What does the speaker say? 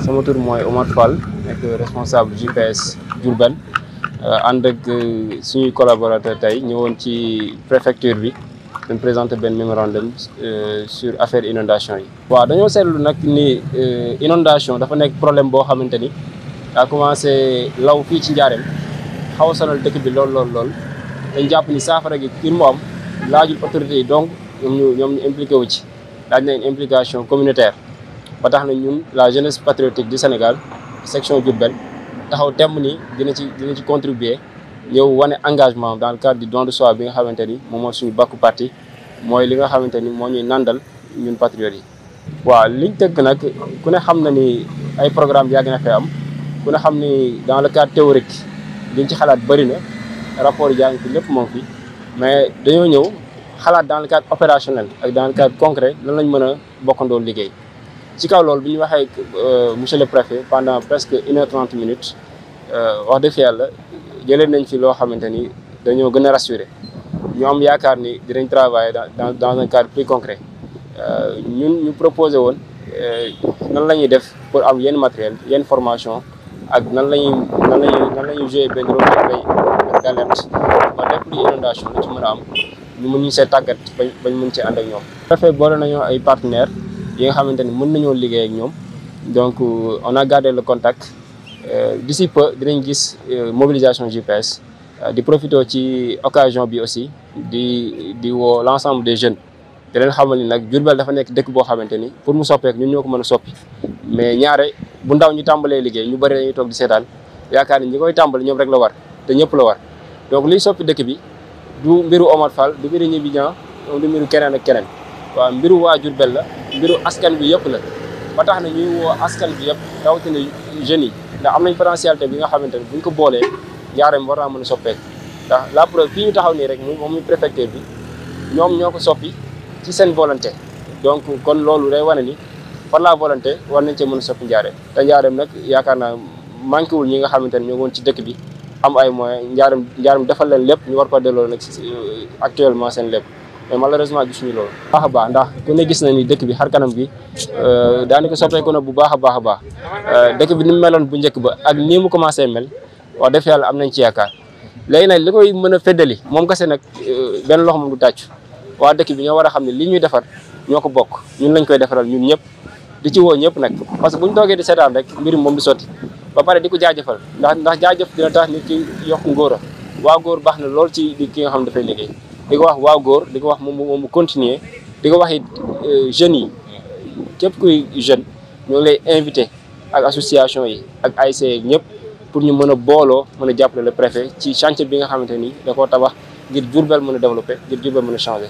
sama tour mooy Omar Fall nekk responsable JPS Diourbel ànd ak suñuy collaborateur tey ñëwoon ci préfecture bi dañ présenté benn mémorandum sur affaire inondation yi. waaw dañoo seetlu nag ni inondation dafa nekk problème boo xamante ni daa commencé law fii ci Njaareem xaw a sonal dëkk bi lool dañ jàpp ni saafara gi ngir mu am laajul autorités yi donc ñoom ñu impliqué wu ci laaj na une implication communautaire. ba tax na ñun la jeunesse patriotique du Sénégal section Diourbel taxaw temm ni dina ci contribuer ñëw wane engagement dans le cadre du don de soi bi nga xamante ni moom mooy suñu bakku parti mooy li nga xamante ni moo ñuy nandal ñun patriotes yi. waaw liñ tëgg nag ku ne xam na ni ay programme yàgg na fee am ku ne xam ni dans le cadre théorique liñ ci xalaat bëri na rapport yaa ngi fi lépp moo ngi fi mais dañoo ñëw xalaat dans le cadre opérationnel ak dans le cadre concret lan lañ mën a bokkandoo liggéey. ci kaw loolu bi ñu waxee monsieur le préfet pendant presque 1h30 minutes wax dëgg yàlla jëlee nañ fi loo xamante ni dañoo gën a rassuré ñu am yaakaar ni dinañ travailler dans un cadre plus concret ñun ñu proposé woon nan la ñuy def pour am yenn matériel yenn formation ak nan la ñuy jouer benn rôle de veille d'alerte ba lépp lu inondation lu ci mën a am ñu mën ñu see tàggat bañ mën ci ànd ak ñoom. préfet boole nañoo ay partenaires. yi nga xamante ni mën nañoo liggéey ak ñoom donc on a gardé le contact d'ici peu dinañ gis mobilisation JPS di profité ci occasion bi aussi di woo l'ensemble des jeunes te leen xamal ni nag Diourbel dafa nekk dëkk boo xamante ni pour mu soppeek ñun ñoo ko mën a soppi mais ñaare bu ndaw ñu tàmbalee liggéey ñu bëri dañuy toog di seetaan yaakaar ni ñi koy tàmbali ñoom rek la war te ñëpp la war donc liy soppi dëkk bi du mbiru Omar Fall du mbiru Gniby Niang du mbiru keneen ak keneen waaw mbiru waa Diourbel la mbiru askan bi yëpp la ba tax na ñuy woo askan bi yëpp rawatina jeunes yi ndax am nañ potentialité bi nga xamante ne buñ ko boolee Njaareem war naa mën a soppeeku ndax la preuve fii ñu taxaw nii rek moom muy préfecture bi ñoom ñoo ko soppi ci seen volonté donc kon loolu day wane ni par la volonté war nañ cee mën a soppi Njaareem te Njaareem nag yaakaar naa manqué wul ñi nga xamante ne ñoo woon ci dëkk bi am ay moyens Njaareem defal leen lépp ñu war ko delloo nag actuellement seen lépp mais malheureusement gisuñu loolu. baax a baax ndax ku ne gis na ni dëkk bi xar kanam bi daanaka soppeeku na bu baax a baax dëkk bi ni mu meloon bu njëkk ba ak nii mu commencé mel wax dëgg yàlla am nañ ci yaakaar léegi nag li koy mën a feddali moom kese nag benn loxo moom du tàccu waa dëkk bi ñoo war a xam ne li ñuy defar ñoo ko bokk ñun lañ koy defaral ñun ñëpp di ci woo ñëpp nag parce que buñ toogee di seetaan rek mbir moom du sotti ba pare di ko jaajëfal ndax jaajëf dina tax nit ki yokk ngóora waa góor baax na lool ci ki nga xam dafay liggéey di ko wax waaw góor di ko wax moom mu continuer di ko wax it jeunes yi képp kuy jeune ñoo lay invité ak association yi ak ASC ñëpp pour ñu mën a booloo mën a jàppale le préfet ci chantier bi nga xamante ni da koo tabax ngir Diourbel mën a développer ngir Diourbel mën a changer.